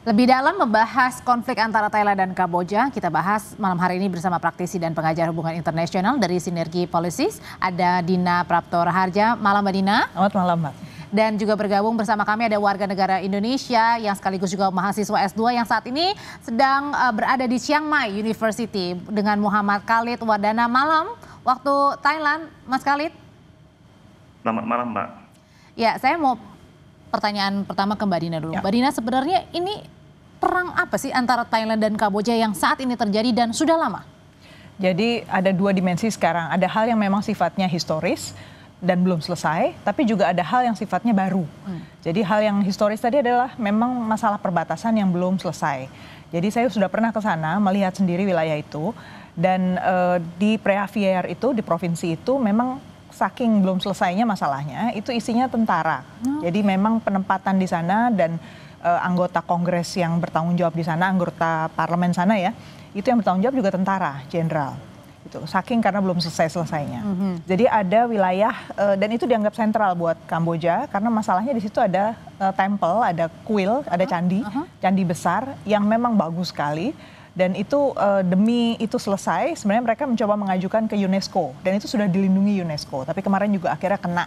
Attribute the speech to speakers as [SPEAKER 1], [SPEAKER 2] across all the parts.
[SPEAKER 1] Lebih dalam membahas konflik antara Thailand dan Kamboja, kita bahas malam hari ini bersama praktisi dan pengajar hubungan internasional dari Sinergi Policies. Ada Dina Prapto Raharja. Malam Mbak Dina.
[SPEAKER 2] Selamat malam Mbak.
[SPEAKER 1] Dan juga bergabung bersama kami ada warga negara Indonesia yang sekaligus juga mahasiswa S2 yang saat ini sedang berada di Chiang Mai University dengan Muhammad Khalid Wardana. Malam waktu Thailand, Mas Khalid.
[SPEAKER 3] Selamat malam Mbak.
[SPEAKER 1] Ya, saya mau pertanyaan pertama ke Mbak Dina dulu. Ya. Mbak Dina, sebenarnya ini perang apa sih antara Thailand dan Kamboja yang saat ini terjadi dan sudah lama?
[SPEAKER 2] Jadi ada dua dimensi sekarang. Ada hal yang memang sifatnya historis dan belum selesai, tapi juga ada hal yang sifatnya baru. Jadi hal yang historis tadi adalah memang masalah perbatasan yang belum selesai. Jadi saya sudah pernah ke sana melihat sendiri wilayah itu, dan di Preavier itu, di provinsi itu memang saking belum selesainya masalahnya, itu isinya tentara. Jadi memang penempatan di sana dan anggota Kongres yang bertanggung jawab di sana, anggota parlemen sana ya, itu yang bertanggung jawab juga tentara, jenderal. Itu saking karena belum selesainya. Jadi ada wilayah dan itu dianggap sentral buat Kamboja karena masalahnya di situ ada temple, ada kuil, ada candi, candi besar yang memang bagus sekali. Dan itu demi itu selesai, sebenarnya mereka mencoba mengajukan ke UNESCO dan itu sudah dilindungi UNESCO. Tapi kemarin juga akhirnya kena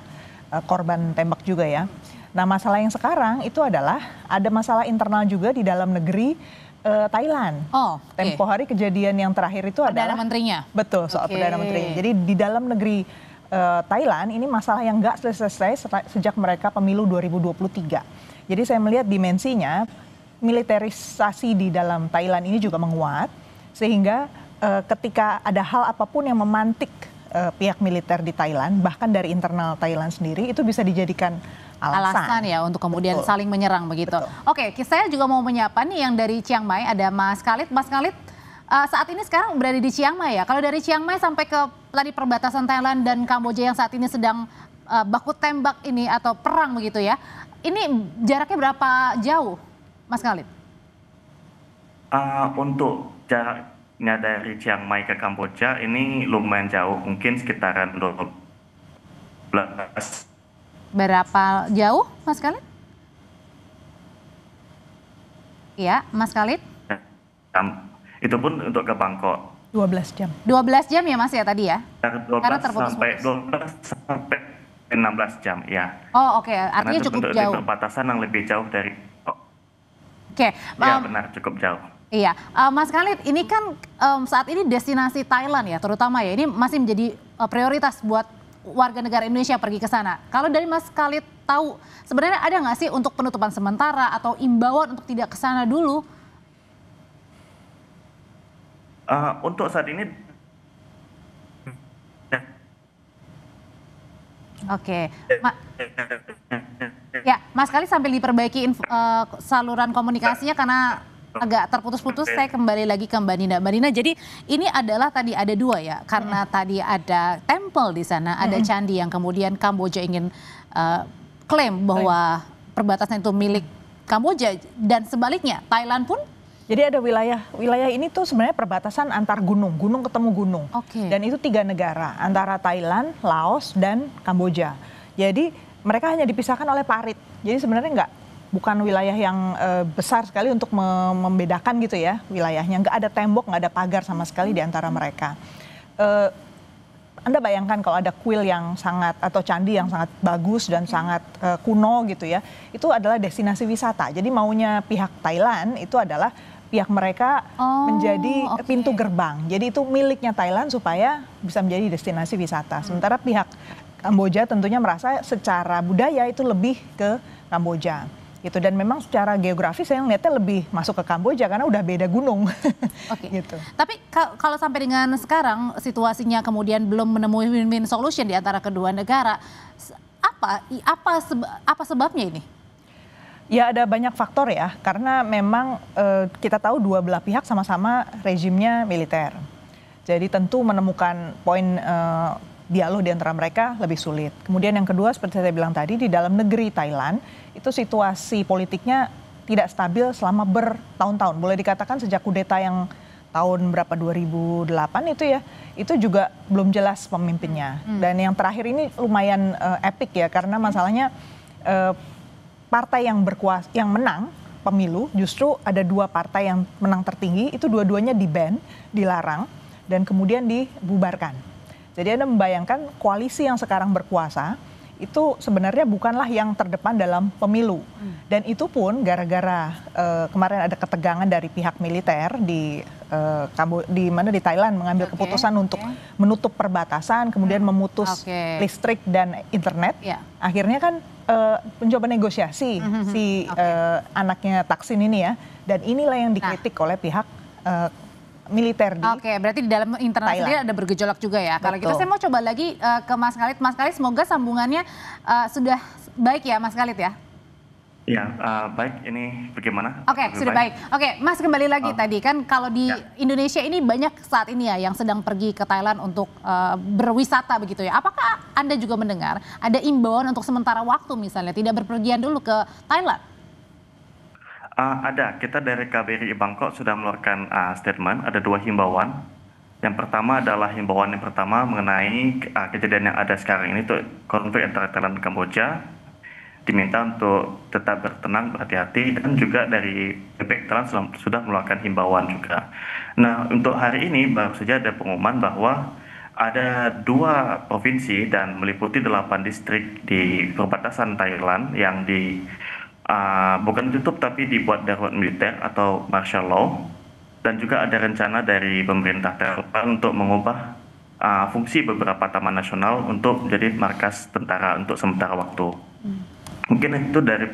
[SPEAKER 2] korban tembak juga ya. Nah, masalah yang sekarang itu adalah ada masalah internal juga di dalam negeri Thailand. Tempo hari kejadian yang terakhir itu adalah
[SPEAKER 1] Perdana Menterinya.
[SPEAKER 2] Betul, soal Perdana Menteri. Jadi di dalam negeri Thailand ini masalah yang nggak selesai sejak mereka pemilu 2023. Jadi saya melihat dimensinya militerisasi di dalam Thailand ini juga menguat, sehingga ketika ada hal apapun yang memantik pihak militer di Thailand, bahkan dari internal Thailand sendiri, itu bisa dijadikan alasan
[SPEAKER 1] ya untuk kemudian saling menyerang begitu.
[SPEAKER 2] Betul.
[SPEAKER 1] Oke, saya juga mau menyapa nih yang dari Chiang Mai, ada Mas Khalid. Mas Khalid, saat ini sekarang berada di Chiang Mai ya. Kalau dari Chiang Mai sampai ke tadi perbatasan Thailand dan Kamboja yang saat ini sedang baku tembak ini atau perang begitu ya. Ini jaraknya berapa jauh, Mas Khalid?
[SPEAKER 3] Untuk jaraknya dari Chiang Mai ke Kamboja ini lumayan jauh, mungkin sekitaran 12.
[SPEAKER 1] Berapa jauh, Mas Khalid? Iya, Mas Khalid?
[SPEAKER 3] Itu pun untuk ke Bangkok.
[SPEAKER 2] 12 jam.
[SPEAKER 1] 12 jam ya Mas ya tadi ya?
[SPEAKER 3] 12
[SPEAKER 1] Karena terputus-putus.
[SPEAKER 3] sampai 16 jam, ya.
[SPEAKER 1] Oh oke, artinya
[SPEAKER 3] Karena
[SPEAKER 1] cukup
[SPEAKER 3] untuk
[SPEAKER 1] jauh.
[SPEAKER 3] perbatasan yang lebih jauh dari.
[SPEAKER 1] Oke,
[SPEAKER 3] Ya benar, cukup jauh.
[SPEAKER 1] Iya, Mas Khalid, ini kan saat ini destinasi Thailand ya, terutama ya, ini masih menjadi prioritas buat warga negara Indonesia pergi ke sana. Kalau dari Mas Khalid tahu, sebenarnya ada nggak sih untuk penutupan sementara atau imbauan untuk tidak ke sana dulu?
[SPEAKER 3] Untuk saat ini.
[SPEAKER 1] Oke, ya Mas Khalid sambil diperbaiki saluran komunikasinya karena agak terputus-putus. Saya kembali lagi ke Mbak Dina. Mbak Dina, jadi ini adalah tadi ada dua ya, karena tadi ada temple di sana, ada candi yang kemudian Kamboja ingin klaim bahwa perbatasan itu milik Kamboja dan sebaliknya Thailand pun.
[SPEAKER 2] Jadi ada wilayah ini tuh sebenarnya perbatasan antar gunung ketemu gunung. Dan itu 3 negara, antara Thailand, Laos, dan Kamboja. Jadi mereka hanya dipisahkan oleh parit. Jadi sebenarnya bukan wilayah yang besar sekali untuk membedakan gitu ya wilayahnya. Nggak ada tembok, nggak ada pagar sama sekali di antara mereka. Anda bayangkan kalau ada kuil yang sangat, atau candi yang sangat bagus dan sangat kuno gitu ya. Itu adalah destinasi wisata. Jadi maunya pihak Thailand itu adalah pihak mereka menjadi pintu gerbang. Jadi itu miliknya Thailand supaya bisa menjadi destinasi wisata. Sementara pihak Kamboja tentunya merasa secara budaya itu lebih ke Kamboja. Gitu. Dan memang secara geografis saya ngeliatnya lebih masuk ke Kamboja karena udah beda gunung. Gitu.
[SPEAKER 1] Tapi kalau sampai dengan sekarang situasinya kemudian belum menemui win-win solution di antara kedua negara, apa sebabnya ini?
[SPEAKER 2] Ya ada banyak faktor ya, karena memang kita tahu dua belah pihak sama-sama rezimnya militer. Jadi tentu menemukan poin dialog di antara mereka lebih sulit. Kemudian yang kedua seperti saya bilang tadi, di dalam negeri Thailand itu situasi politiknya tidak stabil selama bertahun-tahun. Boleh dikatakan sejak kudeta yang tahun berapa 2008 itu ya, itu juga belum jelas pemimpinnya. Dan yang terakhir ini lumayan epik ya, karena masalahnya partai yang berkuasa, yang menang pemilu justru ada 2 partai yang menang tertinggi, itu dua-duanya di-ban, dilarang, dan kemudian dibubarkan. Jadi Anda membayangkan koalisi yang sekarang berkuasa, itu sebenarnya bukanlah yang terdepan dalam pemilu. Dan itu pun gara-gara kemarin ada ketegangan dari pihak militer di Thailand mengambil keputusan untuk menutup perbatasan, kemudian memutus listrik dan internet. Akhirnya kan mencoba negosiasi anaknya Thaksin ini ya, dan inilah yang dikritik oleh pihak militer di
[SPEAKER 1] berarti di dalam internal sendiri ada bergejolak juga ya. Kalau gitu saya mau coba lagi ke Mas Khalid. Mas Khalid, semoga sambungannya sudah baik ya Mas Khalid ya.
[SPEAKER 3] Ya, baik. Ini bagaimana?
[SPEAKER 1] Sudah baik. Mas, kembali lagi tadi kan kalau di Indonesia ini banyak saat ini ya yang sedang pergi ke Thailand untuk berwisata begitu ya. Apakah Anda juga mendengar ada imbauan untuk sementara waktu misalnya tidak berpergian dulu ke Thailand?
[SPEAKER 3] Ada. Kita dari KBRI Bangkok sudah mengeluarkan statement. Ada 2 himbauan. Yang pertama adalah himbauan yang pertama mengenai kejadian yang ada sekarang ini, itu konflik antara Thailand dan Kamboja. Diminta untuk tetap bertenang, berhati-hati, dan juga dari pihak Thailand sudah mengeluarkan himbauan juga. Nah, untuk hari ini baru saja ada pengumuman bahwa ada 2 provinsi dan meliputi 8 distrik di perbatasan Thailand yang bukan ditutup tapi dibuat darurat militer atau martial law, dan juga ada rencana dari pemerintah Thailand untuk mengubah fungsi beberapa taman nasional untuk menjadi markas tentara untuk sementara waktu. Mungkin itu dari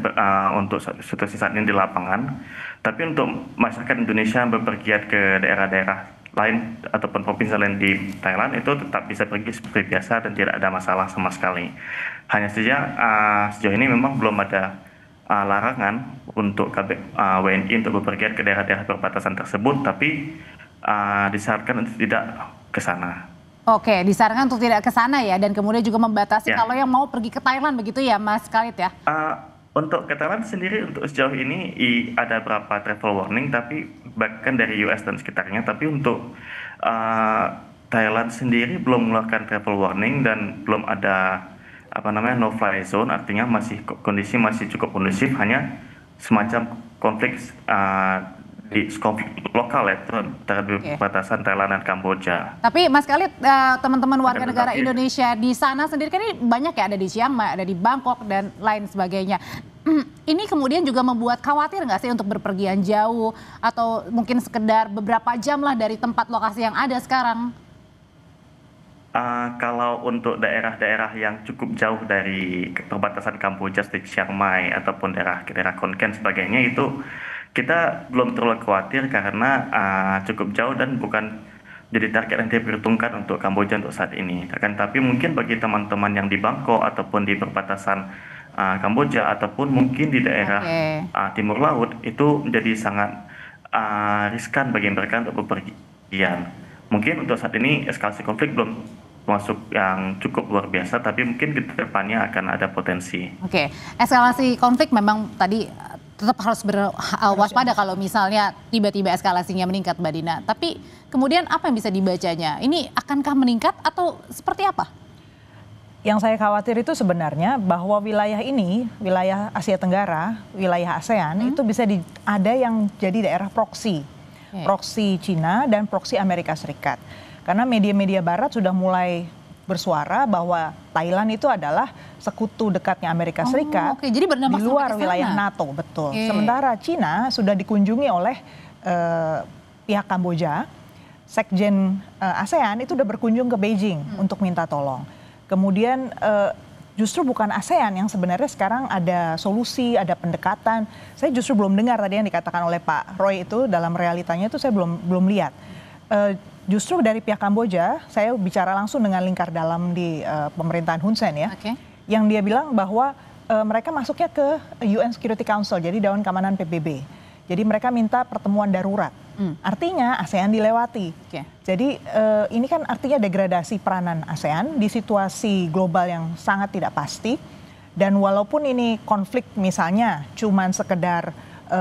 [SPEAKER 3] untuk situasi saat ini di lapangan. Tapi untuk masyarakat Indonesia yang bepergian ke daerah-daerah lain ataupun provinsi lain di Thailand itu tetap bisa pergi seperti biasa dan tidak ada masalah sama sekali. Hanya saja sejauh ini memang belum ada larangan untuk WNI untuk bepergian ke daerah-daerah perbatasan tersebut, tapi disarankan untuk tidak ke sana.
[SPEAKER 1] Disarankan untuk tidak ke sana ya, dan kemudian juga membatasi kalau yang mau pergi ke Thailand begitu ya Mas Khalid ya?
[SPEAKER 3] Untuk ke Thailand sendiri untuk sejauh ini ada beberapa travel warning, tapi bahkan dari US dan sekitarnya, tapi untuk Thailand sendiri belum mengeluarkan travel warning dan belum ada no fly zone, artinya kondisi masih cukup kondusif, hanya semacam konflik lokal ya terhadap perbatasan Thailand dan Kamboja.
[SPEAKER 1] Tapi Mas Khalid, teman-teman warga negara Indonesia di sana sendiri kan ini banyak ya, ada di Chiang Mai, ada di Bangkok dan lain sebagainya. Ini kemudian juga membuat khawatir nggak sih untuk berpergian jauh atau mungkin sekedar beberapa jam lah dari tempat lokasi yang ada sekarang?
[SPEAKER 3] Kalau untuk daerah-daerah yang cukup jauh dari perbatasan Kamboja seperti Chiang Mai ataupun daerah Khon Kaen sebagainya, itu kita belum terlalu khawatir karena cukup jauh dan bukan jadi target yang diperhitungkan untuk Kamboja untuk saat ini. Tapi mungkin bagi teman-teman yang di Bangkok ataupun di perbatasan Kamboja ataupun mungkin di daerah timur laut, itu menjadi sangat riskan bagi mereka untuk bepergian. Mungkin untuk saat ini eskalasi konflik belum masuk yang cukup luar biasa, tapi mungkin ke depannya akan ada potensi.
[SPEAKER 1] Eskalasi konflik memang tadi tetap harus berwaspada kalau misalnya tiba-tiba eskalasinya meningkat, Mbak Dina. Tapi kemudian apa yang bisa dibacanya? Ini akankah meningkat atau seperti apa?
[SPEAKER 2] Yang saya khawatir itu sebenarnya bahwa wilayah ini, wilayah Asia Tenggara, wilayah ASEAN, itu bisa ada yang jadi daerah proksi. Proksi Cina dan proksi Amerika Serikat. Karena media-media barat sudah mulai bersuara bahwa Thailand itu adalah sekutu dekatnya Amerika Serikat
[SPEAKER 1] jadi
[SPEAKER 2] di luar wilayah NATO, betul. Sementara Cina sudah dikunjungi oleh pihak Kamboja, Sekjen ASEAN itu sudah berkunjung ke Beijing untuk minta tolong. Kemudian justru bukan ASEAN yang sebenarnya sekarang ada solusi, ada pendekatan. Saya justru belum dengar tadi yang dikatakan oleh Pak Roy itu, dalam realitanya itu saya belum lihat. Justru dari pihak Kamboja, saya bicara langsung dengan lingkar dalam di pemerintahan Hun Sen ya, yang dia bilang bahwa mereka masuknya ke UN Security Council, jadi Dewan Keamanan PBB. Jadi mereka minta pertemuan darurat. Artinya ASEAN dilewati. Jadi ini kan artinya degradasi peranan ASEAN di situasi global yang sangat tidak pasti. Dan walaupun ini konflik misalnya cuman sekedar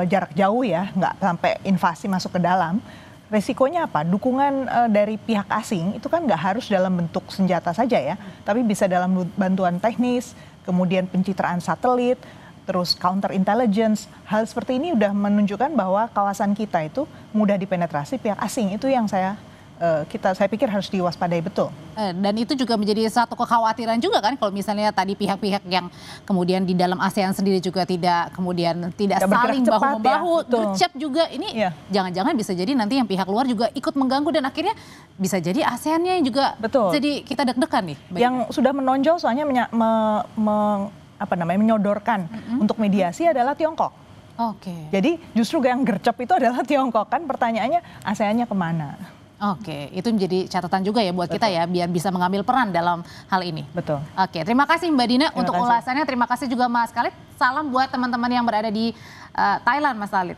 [SPEAKER 2] jarak jauh ya, nggak sampai invasi masuk ke dalam, resikonya apa? Dukungan dari pihak asing itu kan nggak harus dalam bentuk senjata saja ya, tapi bisa dalam bantuan teknis, kemudian pencitraan satelit, terus counter intelligence, hal seperti ini udah menunjukkan bahwa kawasan kita itu mudah dipenetrasi pihak asing. Itu yang saya pikir harus diwaspadai betul.
[SPEAKER 1] Dan itu juga menjadi satu kekhawatiran juga kan kalau misalnya tadi pihak-pihak yang kemudian di dalam ASEAN sendiri juga tidak saling bahu-membahu, gercep juga ini jangan-jangan bisa jadi nanti yang pihak luar juga ikut mengganggu dan akhirnya bisa jadi ASEAN-nya juga jadi kita deg-degan nih.
[SPEAKER 2] Yang sudah menonjol soalnya menyodorkan untuk mediasi adalah Tiongkok.
[SPEAKER 1] Oke.
[SPEAKER 2] Jadi justru yang gercep itu adalah Tiongkok, kan pertanyaannya ASEAN-nya kemana?
[SPEAKER 1] Oke, itu menjadi catatan juga ya buat kita ya, biar bisa mengambil peran dalam hal ini.
[SPEAKER 2] Betul.
[SPEAKER 1] Oke, terima kasih Mbak Dina untuk ulasannya. Terima kasih juga Mas Khalid. Salam buat teman-teman yang berada di Thailand, Mas Khalid.